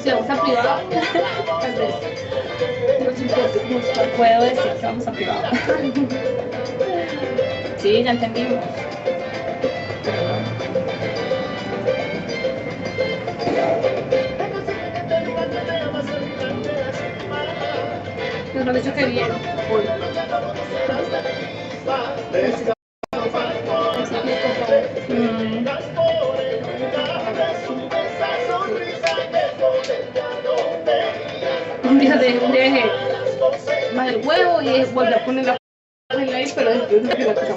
si vamos a privado, tal vez puedo decir que vamos a privado. Sí, ya entendimos. Nos lo han dicho que bien hoy. Mm. Un día dejé más el huevo y volví a poner la ahí, pero después no